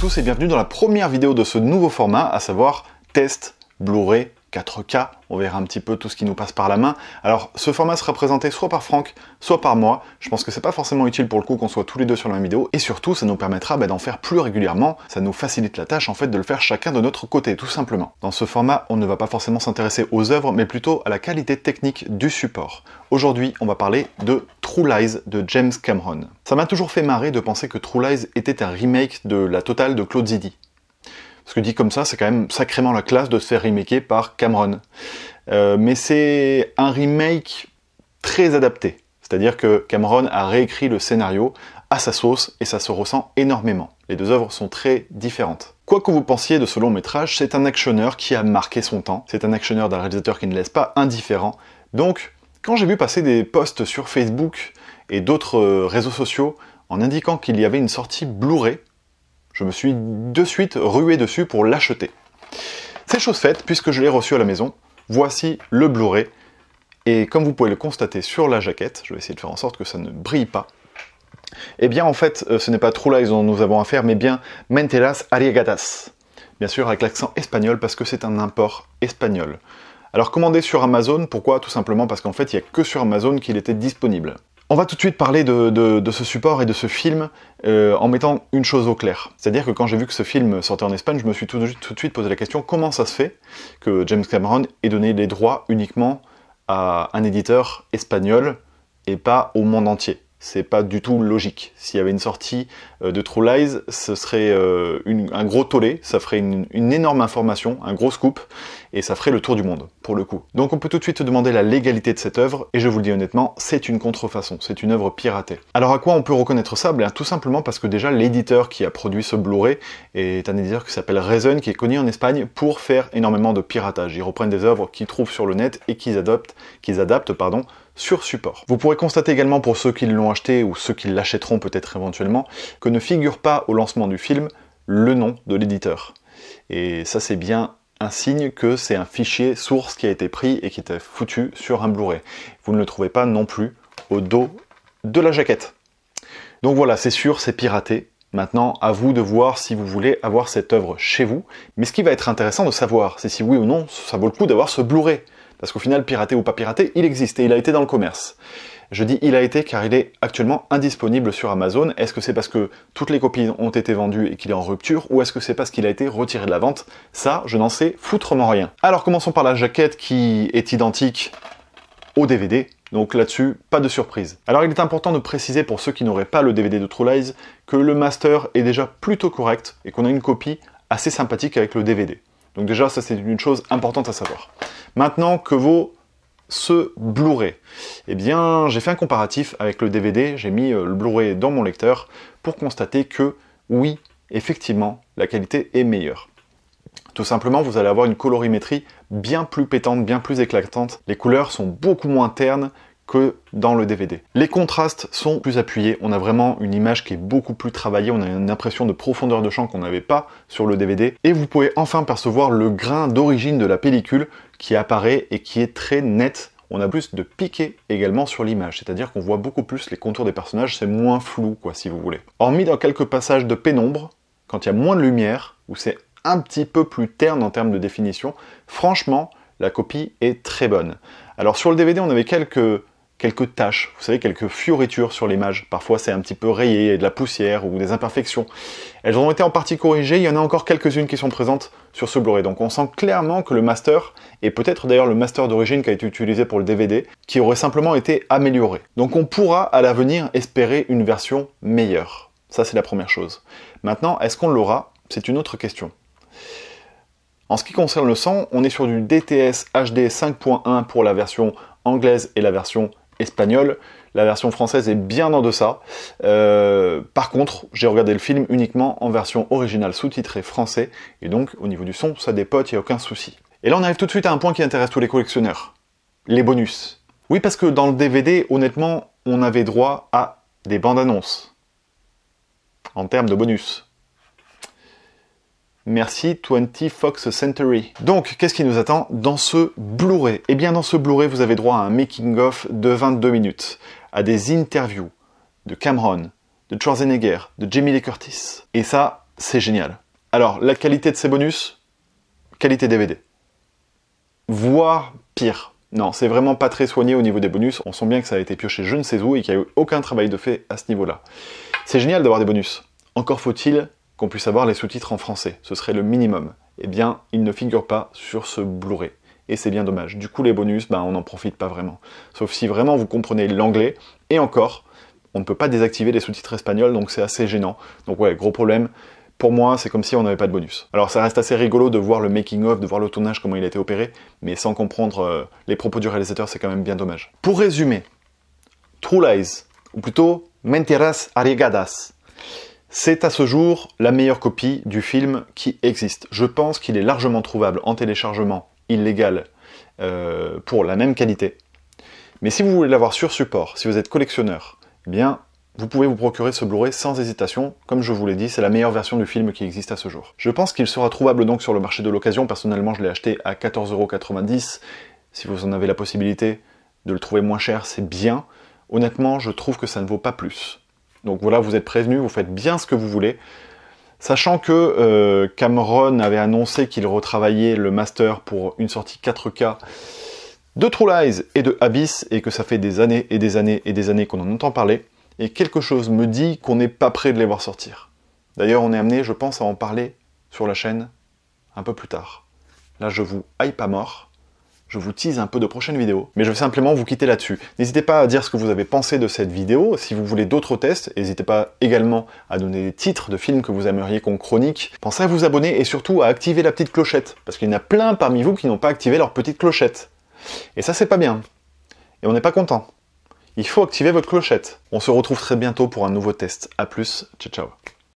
tous et bienvenue dans la première vidéo de ce nouveau format, à savoir test Blu-ray 4K. On verra un petit peu tout ce qui nous passe par la main. Alors ce format sera présenté soit par Franck, soit par moi. Je pense que c'est pas forcément utile pour le coup qu'on soit tous les deux sur la même vidéo, et surtout ça nous permettra d'en faire plus régulièrement. Ça nous facilite la tâche en fait de le faire chacun de notre côté, tout simplement. Dans ce format, on ne va pas forcément s'intéresser aux œuvres, mais plutôt à la qualité technique du support. Aujourd'hui, on va parler de True Lies de James Cameron. Ça m'a toujours fait marrer de penser que True Lies était un remake de La Totale de Claude Zidi. Parce que dit comme ça, c'est quand même sacrément la classe de se faire remaker par Cameron. Mais c'est un remake très adapté. C'est-à-dire que Cameron a réécrit le scénario à sa sauce et ça se ressent énormément. Les deux œuvres sont très différentes. Quoi que vous pensiez de ce long métrage, c'est un actionneur qui a marqué son temps. C'est un actionneur d'un réalisateur qui ne laisse pas indifférent. Donc, quand j'ai vu passer des posts sur Facebook et d'autres réseaux sociaux en indiquant qu'il y avait une sortie Blu-ray, je me suis de suite rué dessus pour l'acheter. C'est chose faite, puisque je l'ai reçu à la maison. Voici le Blu-ray. Et comme vous pouvez le constater sur la jaquette, je vais essayer de faire en sorte que ça ne brille pas. Eh bien, en fait, ce n'est pas True Lies dont nous avons affaire, mais bien Mentiras Arriesgadas. Bien sûr, avec l'accent espagnol, parce que c'est un import espagnol. Alors, commandé sur Amazon, pourquoi? Tout simplement parce qu'en fait, il n'y a que sur Amazon qu'il était disponible. On va tout de suite parler de ce support et de ce film en mettant une chose au clair. C'est-à-dire que quand j'ai vu que ce film sortait en Espagne, je me suis tout de suite posé la question comment ça se fait que James Cameron ait donné les droits uniquement à un éditeur espagnol et pas au monde entier. C'est pas du tout logique. S'il y avait une sortie de True Lies, ce serait un gros tollé, ça ferait une énorme information, un gros scoop, et ça ferait le tour du monde, pour le coup. Donc on peut tout de suite se demander la légalité de cette œuvre, et je vous le dis honnêtement, c'est une contrefaçon, c'est une œuvre piratée. Alors à quoi on peut reconnaître ça? Bien, tout simplement parce que déjà l'éditeur qui a produit ce Blu-ray est un éditeur qui s'appelle Reason, qui est connu en Espagne pour faire énormément de piratage. Ils reprennent des œuvres qu'ils trouvent sur le net et qu'ils adaptent, sur support. Vous pourrez constater également pour ceux qui l'ont acheté ou ceux qui l'achèteront peut-être éventuellement que ne figure pas au lancement du film le nom de l'éditeur. Et ça c'est bien un signe que c'est un fichier source qui a été pris et qui était foutu sur un Blu-ray. Vous ne le trouvez pas non plus au dos de la jaquette. Donc voilà, c'est sûr, c'est piraté. Maintenant, à vous de voir si vous voulez avoir cette œuvre chez vous. Mais ce qui va être intéressant de savoir, c'est si oui ou non ça vaut le coup d'avoir ce Blu-ray. Parce qu'au final, piraté ou pas piraté, il existe et il a été dans le commerce. Je dis il a été car il est actuellement indisponible sur Amazon. Est-ce que c'est parce que toutes les copies ont été vendues et qu'il est en rupture, ou est-ce que c'est parce qu'il a été retiré de la vente? Ça, je n'en sais foutrement rien. Alors commençons par la jaquette qui est identique au DVD. Donc là-dessus, pas de surprise. Alors il est important de préciser pour ceux qui n'auraient pas le DVD de True Lies que le master est déjà plutôt correct et qu'on a une copie assez sympathique avec le DVD. Donc déjà, ça c'est une chose importante à savoir. Maintenant, que vaut ce Blu-ray? Eh bien, j'ai fait un comparatif avec le DVD, j'ai mis le Blu-ray dans mon lecteur pour constater que, oui, effectivement, la qualité est meilleure. Tout simplement, vous allez avoir une colorimétrie bien plus pétante, bien plus éclatante. Les couleurs sont beaucoup moins ternes que dans le DVD. Les contrastes sont plus appuyés, on a vraiment une image qui est beaucoup plus travaillée, on a une impression de profondeur de champ qu'on n'avait pas sur le DVD, et vous pouvez enfin percevoir le grain d'origine de la pellicule qui apparaît et qui est très net. On a plus de piqué également sur l'image, c'est-à-dire qu'on voit beaucoup plus les contours des personnages, c'est moins flou, quoi, si vous voulez. Hormis dans quelques passages de pénombre, quand il y a moins de lumière, où c'est un petit peu plus terne en termes de définition, franchement, la copie est très bonne. Alors sur le DVD, on avait quelques taches, vous savez, quelques fioritures sur l'image. Parfois c'est un petit peu rayé, il y a de la poussière ou des imperfections. Elles ont été en partie corrigées, il y en a encore quelques-unes qui sont présentes sur ce Blu-ray. Donc on sent clairement que le master, et peut-être d'ailleurs le master d'origine qui a été utilisé pour le DVD, qui aurait simplement été amélioré. Donc on pourra à l'avenir espérer une version meilleure. Ça c'est la première chose. Maintenant, est-ce qu'on l'aura? C'est une autre question. En ce qui concerne le son, on est sur du DTS HD 5.1 pour la version anglaise et la version espagnole. La version française est bien en deçà. Par contre, j'ai regardé le film uniquement en version originale sous-titrée français, et donc au niveau du son, ça dépote, il n'y a aucun souci. Et là on arrive tout de suite à un point qui intéresse tous les collectionneurs. Les bonus. Oui, parce que dans le DVD, honnêtement, on avait droit à des bandes annonces. En termes de bonus. Merci 20 Fox Century. Donc, qu'est-ce qui nous attend dans ce Blu-ray? Eh bien, dans ce Blu-ray, vous avez droit à un making-of de 22 minutes, à des interviews de Cameron, de Schwarzenegger, de Jamie Lee Curtis. Et ça, c'est génial. Alors, la qualité de ces bonus, qualité DVD. Voire pire. Non, c'est vraiment pas très soigné au niveau des bonus. On sent bien que ça a été pioché je ne sais où et qu'il n'y a eu aucun travail de fait à ce niveau-là. C'est génial d'avoir des bonus. Encore faut-il qu'on puisse avoir les sous-titres en français. Ce serait le minimum. Eh bien, ils ne figurent pas sur ce Blu-ray. Et c'est bien dommage. Du coup, les bonus, on n'en profite pas vraiment. Sauf si vraiment vous comprenez l'anglais. Et encore, on ne peut pas désactiver les sous-titres espagnols, donc c'est assez gênant. Donc ouais, gros problème. Pour moi, c'est comme si on n'avait pas de bonus. Alors ça reste assez rigolo de voir le making-of, de voir le tournage, comment il a été opéré, mais sans comprendre les propos du réalisateur, c'est quand même bien dommage. Pour résumer, True Lies, ou plutôt Mentiras Arriesgadas, c'est à ce jour la meilleure copie du film qui existe. Je pense qu'il est largement trouvable en téléchargement illégal pour la même qualité. Mais si vous voulez l'avoir sur support, si vous êtes collectionneur, eh bien, vous pouvez vous procurer ce Blu-ray sans hésitation. Comme je vous l'ai dit, c'est la meilleure version du film qui existe à ce jour. Je pense qu'il sera trouvable donc sur le marché de l'occasion. Personnellement, je l'ai acheté à 14,90 €. Si vous en avez la possibilité de le trouver moins cher, c'est bien. Honnêtement, je trouve que ça ne vaut pas plus. Donc voilà, vous êtes prévenus, vous faites bien ce que vous voulez. Sachant que Cameron avait annoncé qu'il retravaillait le master pour une sortie 4K de True Lies et de Abyss, et que ça fait des années et des années et des années qu'on en entend parler. Et quelque chose me dit qu'on n'est pas prêt de les voir sortir. D'ailleurs, on est amené, je pense, à en parler sur la chaîne un peu plus tard. Là, je vous hype à mort. Je vous tease un peu de prochaines vidéos, mais je vais simplement vous quitter là-dessus. N'hésitez pas à dire ce que vous avez pensé de cette vidéo. Si vous voulez d'autres tests, n'hésitez pas également à donner des titres de films que vous aimeriez qu'on chronique. Pensez à vous abonner et surtout à activer la petite clochette, parce qu'il y en a plein parmi vous qui n'ont pas activé leur petite clochette. Et ça, c'est pas bien. Et on n'est pas content. Il faut activer votre clochette. On se retrouve très bientôt pour un nouveau test. A plus, ciao ciao.